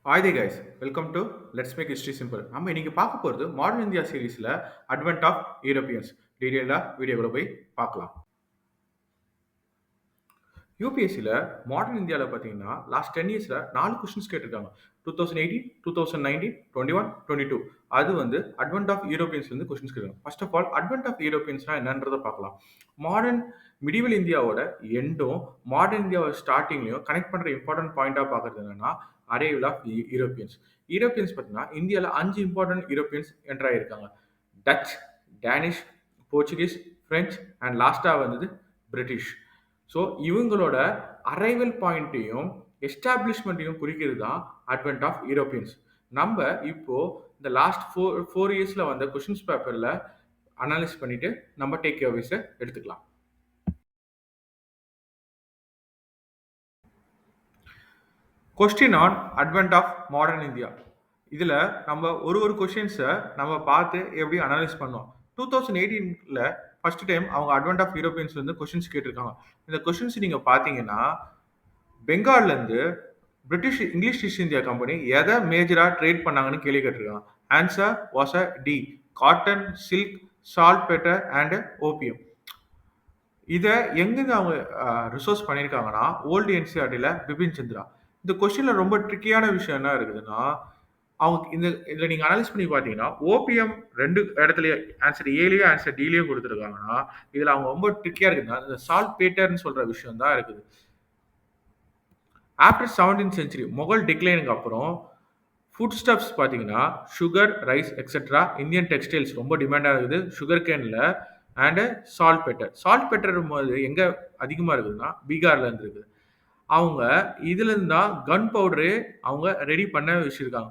Hi there guys, welcome to Let's Make History Simple. நம்ம இன்னைக்கு பார்க்க போகிறது மாடர்ன் இந்தியா சீரீஸில் அட்வென்ட் ஆஃப் யூரோப்பியன்ஸ் டீட்டெயிலாக வீடியோக்குள்ள போய் பார்க்கலாம். யூபிஎஸ்சியில் மாடர்ன் இந்தியாவில் பார்த்தீங்கன்னா லாஸ்ட் 10 இயர்ஸில் 4 கொஸ்டின்ஸ் கேட்டிருக்காங்க. 2018, 2019, 21, 22. அது வந்து அட்வென்ட் ஆஃப் யூரோப்பியன்ஸ்லேருந்து கொஸ்டின்ஸ் கேட்குறாங்க. First of all advent of யூரோப்பியன்ஸ்னா என்னன்றதை பார்க்கலாம். மாடர்ன் மிடிவல் இந்தியாவோட எண்டும் மாடர்ன் இந்தியாவோட ஸ்டார்டிங்லையும் கனெக்ட் பண்ணுற இம்பார்ட்டன்ட் பாயிண்டாக பார்க்குறது என்னன்னா அரைவல் ஆஃப் யூரோப்பியன்ஸ். யூரோப்பியன்ஸ் பார்த்தீங்கன்னா இந்தியாவில் 5 இம்பார்ட்டன்ட் யூரோப்பியன்ஸ் என்டர் ஆகியிருக்காங்க. Dutch, Danish, Portuguese, French and லாஸ்ட்டாக வந்தது பிரிட்டிஷ். ஸோ இவங்களோட அரைவல் பாயிண்ட்டையும் எஸ்டாப்ளிஷ்மெண்ட்டையும் குறிக்கிறது தான் அட்வென்ட் ஆஃப் யூரோப்பியன்ஸ். நம்ம இப்போ இந்த லாஸ்ட் ஃபோர் இயர்ஸில் வந்த கொஷின்ஸ் பேப்பரில் அனலைஸ் பண்ணிட்டு நம்ம டேக் அவேஸை எடுத்துக்கலாம். Question on advent of modern India. இதில் நம்ம ஒரு கொஷின்ஸை நம்ம பார்த்து எப்படி அனலைஸ் பண்ணோம். 2018 ஃபர்ஸ்ட் டைம் அவங்க அட்வென்ட் ஆஃப் யூரோப்பியன்ஸ்லேருந்து கொஷின்ஸ் கேட்டிருக்காங்க. இந்த கொஷின்ஸ் நீங்கள் பார்த்தீங்கன்னா பெங்கால்லேருந்து British English East India Company எதை மேஜராக ட்ரேட் பண்ணாங்கன்னு கேள்வி கேட்டிருக்காங்க. Answer was a tea, cotton, silk, saltpetre and opium. இதை எங்கேருந்து அவங்க ரிசோர்ஸ் பண்ணியிருக்காங்கன்னா ஓல்டு என்சிஆர்டியில் பிபின் சந்திரா. இந்த கொஸ்டினில் ரொம்ப ட்ரிக்கியான விஷயம் என்ன இருக்குதுன்னா அவங்க இதில் நீங்கள் அனலைஸ் பண்ணி பார்த்தீங்கன்னா ஓபிஎம் ரெண்டு இடத்துலயே ஆன்சர் ஏலையும் ஆன்சர் டிலையும் கொடுத்துருக்காங்கன்னா இதில் அவங்க ரொம்ப ட்ரிக்கியாக இருக்குதுன்னா இந்த சால்ட் பேட்டர்னு சொல்கிற விஷயம் தான் இருக்குது. ஆஃப்டர் 17th சென்ச்சுரி முகல் டிக்ளைனுக்கு அப்புறம் ஃபுட் ஸ்டப்ஸ் பார்த்தீங்கன்னா sugar, rice etcetera Indian textiles ரொம்ப டிமாண்டாக இருக்குது. சுகர் கேனில் and saltpetre. Saltpetre போது எங்கே அதிகமாக இருக்குதுன்னா பீகார்லேருந்து இருக்குது. அவங்க இதுலேருந்து தான் கன் பவுடரு அவங்க ரெடி பண்ண வச்சுருக்காங்க.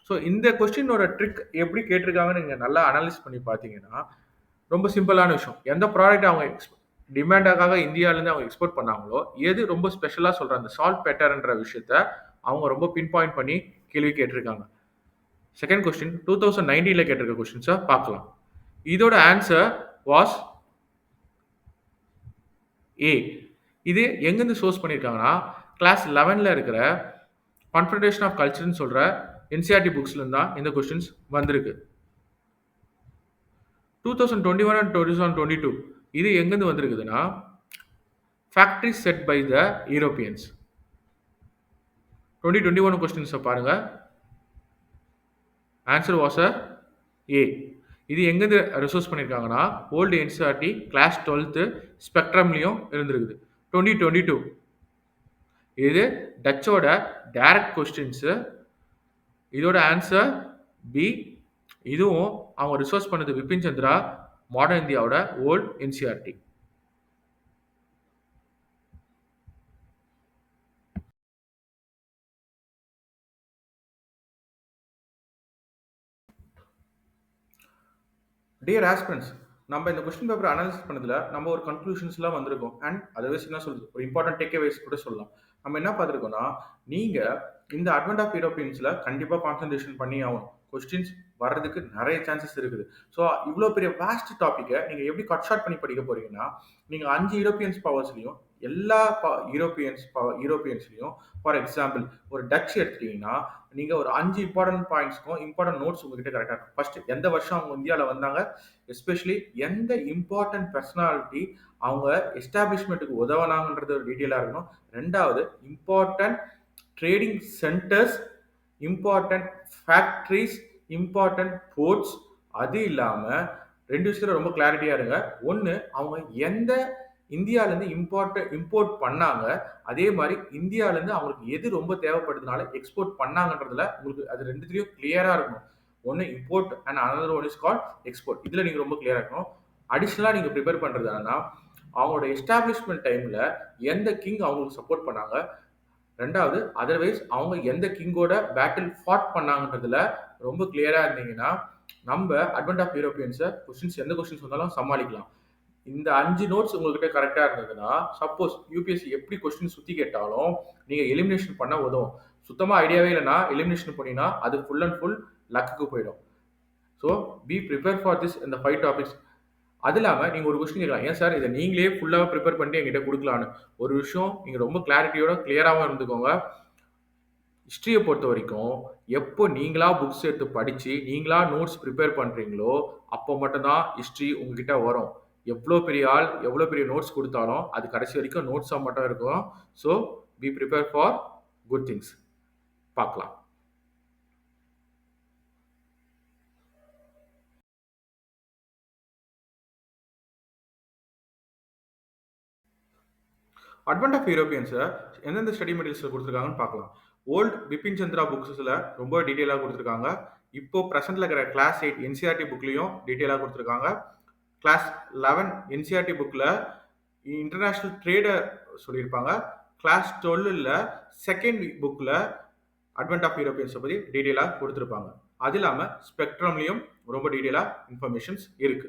ஸோ இந்த கொஸ்டினோட ட்ரிக் எப்படி கேட்டிருக்காங்கன்னு நீங்கள் நல்லா அனலைஸ் பண்ணி பார்த்தீங்கன்னா ரொம்ப சிம்பிளான விஷயம். எந்த ப்ராடக்ட் அவங்க டிமாண்டாக இந்தியாவிலேருந்து அவங்க எக்ஸ்போர்ட் பண்ணாங்களோ எது ரொம்ப ஸ்பெஷலாக சொல்கிற அந்த சால்ட் பெட்டர்ன்ற விஷயத்த அவங்க ரொம்ப பின் பாயிண்ட் பண்ணி கேள்வி கேட்டிருக்காங்க. செகண்ட் கொஸ்டின் 2019 கேட்டிருக்க கொஸ்டின்ஸை பார்க்கலாம். இதோட ஆன்சர் வாஸ் ஏ. இது எங்கேருந்து சோர்ஸ் பண்ணியிருக்காங்கன்னா கிளாஸ் 11 இருக்கிற கான்ஃபெடரேஷன் ஆஃப் கல்ச்சர்னு சொல்கிற என்சிஆர்டி புக்ஸ்லேருந்து தான் இந்த கொஸ்டின்ஸ் வந்திருக்கு. 2021 அண்ட் 2022 இது எங்கேருந்து வந்திருக்குதுன்னா factory set by the Europeans. 2021 கொஸ்டின்ஸை பாருங்க. Answer was a A. இது எங்கேருந்து ரிசோர்ஸ் பண்ணியிருக்காங்கன்னா ஓல்டு என்சிஆர்டி கிளாஸ் 12 ஸ்பெக்ட்ரம்லையும் இருந்திருக்குது. 2022 இது டச்சோட டைரக்ட் கொஸ்டின்ஸு. இதோட ஆன்சர் பி. இதுவும் அவங்க ரிசோர்ஸ் பண்ணது பிபின் சந்திரா மாடர்ன் இந்தியாவோட ஓல்டு என்சிஆர்டி. டியர் ஆஸ்பிரன்ஸ், நம்ம இந்த கொஸ்டின் பேப்பர் அனலைஸ் பண்ணதில் நம்ம ஒரு கன்க்ளூஷன்ஸ்லாம் வந்திருக்கோம். அண்ட் அதை வச்சு என்ன சொல்லுது ஒரு இம்பார்ட்டன்ட் டேக்அவேஸ் கூட சொல்லலாம். நம்ம என்ன பார்த்துருக்கோம்னா நீங்கள் இந்த அட்வென்ட் ஆஃப் யூரோப்பியன்ஸில் கண்டிப்பாக கான்சன்ட்ரேஷன் பண்ணி ஆகணும். கொஸ்டின்ஸ் வர்றதுக்கு நிறைய சான்சஸ் இருக்குது. ஸோ இவ்வளோ பெரிய வாஸ்ட் டாப்பிக்கை நீங்கள் எப்படி கட் ஷார்ட் பண்ணி படிக்க போறீங்கன்னா நீங்கள் 5 யூரோப்பியன்ஸ் பவர்ஸ்லையும் எல்லா யூரோப்பியன்ஸ்லையும் ஃபார் எக்ஸாம்பிள் ஒரு டச் எடுத்துட்டீங்கன்னா நீங்கள் ஒரு 5 இம்பார்ட்டன்ட் பாயிண்ட்ஸ்க்கும் இம்பார்ட்டன்ட் நோட்ஸ் உங்ககிட்ட கரெக்டாக இருக்கும். ஃபர்ஸ்ட் எந்த வருஷம் அவங்க இந்தியாவில் வந்தாங்க, எஸ்பெஷலி எந்த இம்பார்ட்டன்ட் பர்சனாலிட்டி அவங்க எஸ்டாப்ளிஷ்மெண்ட்டுக்கு உதவனாங்கன்றது ஒரு டீட்டெயிலாக இருக்கணும். ரெண்டாவது important trading centres, important factories, important ports. அது இல்லாமல் 2 விஷயத்துல ரொம்ப கிளாரிட்டியாக இருங்க. ஒன்று அவங்க எந்த இந்தியாவிலேருந்து இம்போர்ட் பண்ணாங்க, அதே மாதிரி இந்தியாவிலேருந்து அவங்களுக்கு எது ரொம்ப தேவைப்படுறதுனால எக்ஸ்போர்ட் பண்ணாங்கன்றதுல உங்களுக்கு அது ரெண்டுத்துலையும் கிளியராக இருக்கணும். ஒன்று import and another one is called export. இதில் நீங்கள் ரொம்ப கிளியராக இருக்கணும். அடிஷ்னலாக நீங்கள் ப்ரிப்பேர் பண்ணுறது என்னன்னா அவங்களோட எஸ்டாப்ளிஷ்மெண்ட் டைமில் எந்த கிங் அவங்களுக்கு சப்போர்ட் பண்ணாங்க, ரெண்டாவது அதர்வைஸ் அவங்க எந்த கிங்கோட பேட்டில் ஃபாட் பண்ணாங்கன்றதுல ரொம்ப கிளியராக இருந்தீங்கன்னா நம்ம அட்வென்ட் ஆஃப் யூரோப்பியன்ஸை கொஸ்டின்ஸ் எந்த கொஸ்டின்ஸ் வந்தாலும் சமாளிக்கலாம். இந்த 5 நோட்ஸ் உங்ககிட்ட கரெக்டாக இருந்ததுன்னா சப்போஸ் யூபிஎஸ்சி எப்படி கொஸ்டின் சுற்றி கேட்டாலும் நீங்கள் எலிமினேஷன் பண்ண உதவும். சுத்தமாக ஐடியாவே இல்லைன்னா எலிமினேஷன் பண்ணினா அது ஃபுல் அண்ட் ஃபுல் லக்குக்கு போயிடும். So B prepare for this இந்த 5 டாபிக்ஸ். அது இல்லாமல் நீங்கள் ஒரு கொஸ்டின் கேட்கலாம், ஏன் சார் இதை நீங்களே ஃபுல்லாக ப்ரிப்பேர் பண்ணிட்டு என்கிட்ட கொடுக்கலான்னு. ஒரு விஷயம் நீங்கள் ரொம்ப கிளாரிட்டியோட கிளியராகவும் இருந்துக்கோங்க. ஹிஸ்ட்ரிய பொறுத்தவரைக்கும், எப்போ நீங்களா புக்ஸ் எடுத்து படிச்சு, நீங்களா நோட்ஸ் பிரிப்பேர் பண்றீங்களோ, அப்போ மட்டும் தான் ஹிஸ்ட்ரி உங்ககிட்ட வரும். எவ்ளோ பெரிய ஆள், எவ்ளோ பெரிய நோட்ஸ் குடுத்தாலும், அது கடைசி வரைக்கும் நோட்ஸா மட்டும் இருக்கும். So, be prepare for good things. பார்க்கலாம். அட்வென்ட் ஆஃப் யூரோப்பியன்ஸ எந்தெந்த ஸ்டடி மெட்டீரியல்ஸ்ல குடுத்துருக்காங்கன்னு பார்க்கலாம். ஓல்ட் பிபின் சந்திரா புக்ஸ்ல ரொம்ப டீட்டெயிலா குடுத்துருக்காங்க. இப்போ பிரசன்ட்ல இருக்கிற கிளாஸ் 8 என்சிஇஆர்டி புக்லயும் டீட்டெயிலா குடுத்துருக்காங்க. கிளாஸ் 11 என்சிஇஆர்டி புக்ல இன்டர்நேஷனல் ட்ரேட சொல்லியிருப்பாங்க. கிளாஸ் 12ல செகண்ட் புக்ல அட்வென்ட் ஆஃப் யூரோப்பியன்ஸ பத்தி டீட்டெயிலா குடுத்துருப்பாங்க. அது இல்லாம ஸ்பெக்ட்ரம்லயும் ரொம்ப டீட்டெயிலா இன்ஃபர்மேஷன்ஸ் இருக்கு.